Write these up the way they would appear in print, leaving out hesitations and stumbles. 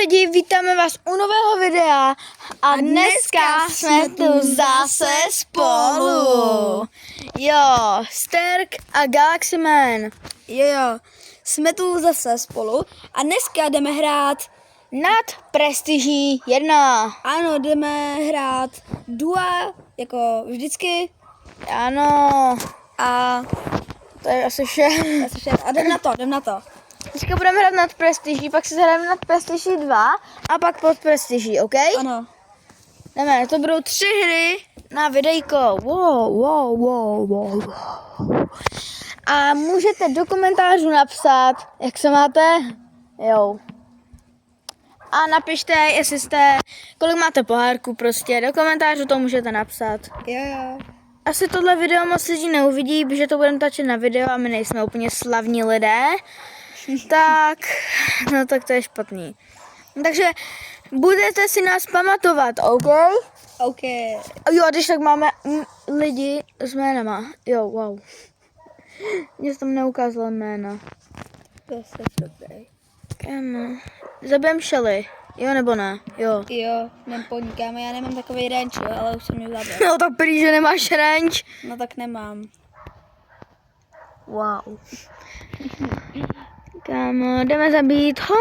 lidi, vítáme vás u nového videa a dneska jsme tu zase spolu. Jo, Sterk a Galaxy Man. Jo, jsme tu zase spolu a dneska jdeme hrát, Nad prestiží 1. ano, jdeme hrát dua, jako vždycky, Ano, a to je asi vše. a jdem na to. Teďka budeme hrát nad prestiží, pak si zahrajeme nad prestiží 2 a pak pod prestiží, OK? Ano, Jdeme, to budou 3 hry na videjko. Wow. A můžete do komentářů napsat, jak se máte. Jo. A napište, jestli jste, kolik máte pohárku prostě. Do komentářů to můžete napsat. jo. Asi tohle video moc lidí neuvidí, protože to budeme tačit na video a my nejsme úplně slavní lidé. Tak, no tak to je špatný. Takže budete si nás pamatovat, OK? OK, Jo, když tak máme lidi s jménama. Jo, wow. Mně se tam neukázalo jména. to se dobrý. Kam? Zabijem Shelly. Jo nebo ne? Jo. Jo, jdem po nikam, já nemám takový range, ale už jsem ji zabil. No tak prý, že nemáš range. No tak nemám. Wow. Kámo, jdeme zabít ho?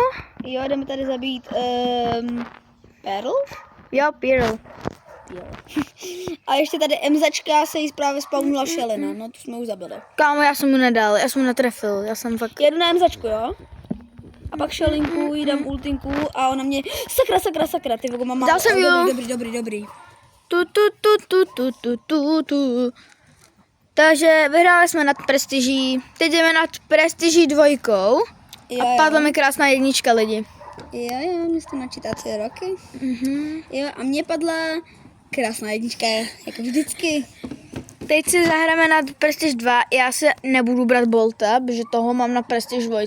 Jo, jdeme tady zabít Pearl? Jo, Pearl. Jo. A ještě tady MZčka se jí právě spawnula Shelina, no tu jsme už zabili. Kámo, já jsem mu nedal, já jsem mu netrefil, já jsem fakt... Jedu na MZčku, jo? A pak Shelinku, jí dám ultinku a ona mě... Sakra, ty vogo, mám Dal jsem jo. Dobrý. Tu. Takže vyhráli jsme nad prestiží, teď jdeme nad prestiží 2. A padla mi krásná 1, lidi. Jo, mě jste načítací roky. Jo, a mě padla krásná 1, jako vždycky. Teď si zahráme nad prestiž 2, já si nebudu brát Bolta, protože toho mám na prestiž 2.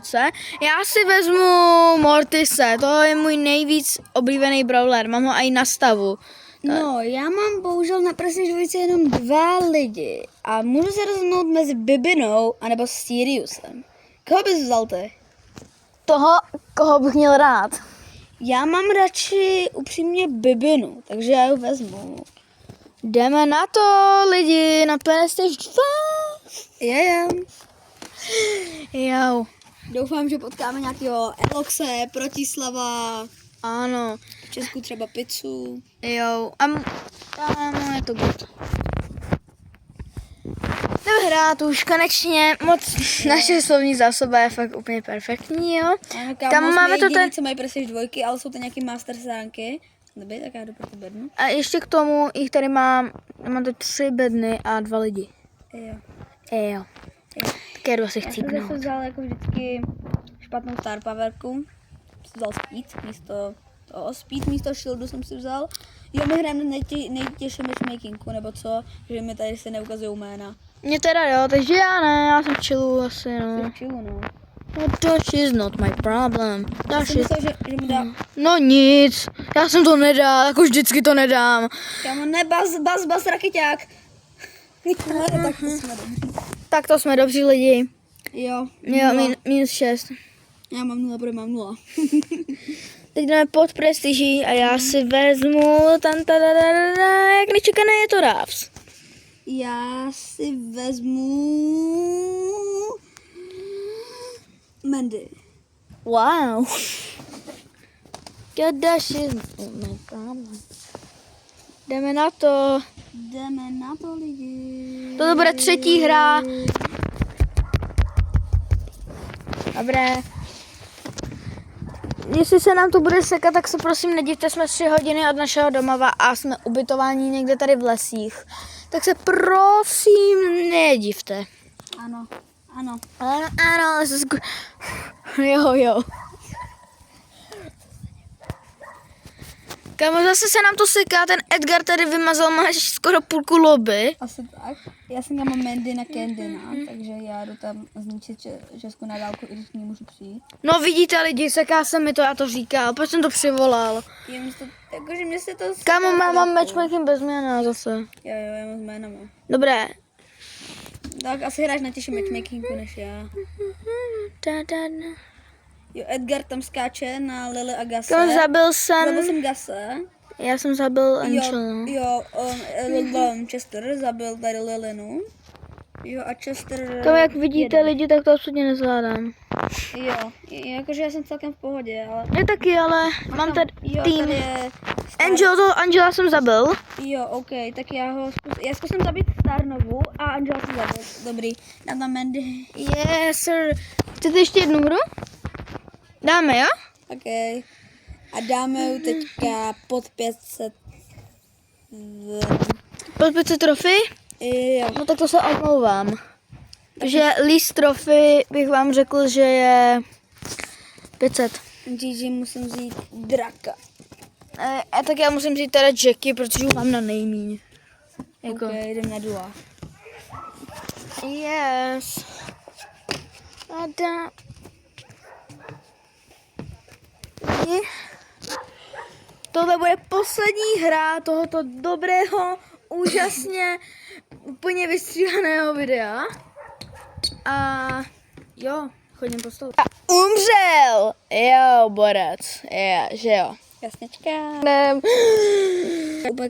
Já si vezmu Mortise, to je můj nejvíc oblíbený brawler, mám ho i na stavu. No, já mám bohužel na prestiž 2 jenom 2 lidi a můžu se rozhodnout mezi Bibinou anebo Siriusem. Koho bys vzal ty? Toho, koho bych měl rád. Já mám radši upřímně Bibinu, takže já ji vezmu. Jdeme na to, lidi, na prestiž 2. Jo. Jo, Doufám, že potkáme nějakého Eloxe, Protislava, ano, v Česku třeba pizzu. jo, no, je to good. Jdeme hrát už konečně, moc naše slovní zásoba je fakt úplně perfektní, jo. Ano, Kam máme to ten... co mají prestiž 2, ale jsou to nějaký master stránky. Dobrý, tak já jdu pro tu bednu. A ještě k tomu jich tady mám to 3 bedny a 2 lidi. Jo. Tak jedu asi Já jsem chcípnout. zase vzal jako vždycky špatnou star powerku. Jsem vzal speed místo toho. Speed místo shieldu jsem si vzal. Jo, my hrajeme na nejtěžším matchmakingu, nebo co? Že mi tady se neukazují jména. Mě teda jo, takže já ne, já jsem v chillu asi, no. Jsi v chillu, no. No that is not my problem. Já That jsem is... myslel, že mi dá... No nic, já jsem to nedal, jako vždycky to nedám. Kámo, ne, bas, rakeťák. No, tak to jsme dobrý. Tak to jsme dobří lidi. Jo. Jo, minus 6. Já mám 0, protože mám 0. Teď jdeme pod prestiží a já si vezmu jak nečekané je to Ravs. Já si vezmu... Mandy. Wow. That is not my problem. Jdeme na to. Jdeme na to, lidi. Toto bude 3. hra. Dobré. Jestli se nám to bude sekat, tak se prosím nedivte, jsme 3 hodiny od našeho domova a jsme ubytováni někde tady v lesích. Tak se prosím nedivte. Ano. Ano, jo. Kámo, zase se nám to seká, ten Edgar tady vymazal, máš skoro půlku lobby. Asi tak. Já jsem tam mám Mandy na Candyna, takže já jdu tam zničit Česku na dálku, i když nemůžu přijít. No vidíte lidi, seká se mi to, já to říkal, proč jsem to přivolal? Jakože mě se to... Kámo, mám matchmaking bez jména zase. Jo, já mám s jménama. Dobré. Tak asi hráš na těžším matchmakingu než já. Jo, Edgar tam skáče na Lily a Gase. Kam zabil Zabil jsem, jsem Gase. já jsem zabil Angelu. Chester zabil tady Lilinu. Jo, a Chester... Kam jak vidíte jede. lidi, tak to absolutně nezvládám. Jo, jakože já jsem celkem v pohodě, ale... Já taky, ale mám tady Jo, tým. tady je... Angela jsem zabil. Jo, ok, tak já zkusím zabít Starnovu a Angela se zabil. Dobrý, dám tam Mandy. Yes, sir. Chcete ještě jednu hru? Dáme, jo? Ok. A dáme ju teďka pod 500. Pod 500 trofy? Jo. No tak to se omlouvám. Že least trophy bych vám řekl, že je 500. GG musím vzít draka. A tak já musím říct teda Jackie, protože ji mám na nejmíň. Jako. Ok, jdem na duo. Yes. A dá... Tohle bude poslední hra tohoto dobrého, úžasně, úplně vystříhaného videa. A jo, chodím po stolu. A umřel! Jo, borec. Je, že jo. Jasněčka. Ne. Úplně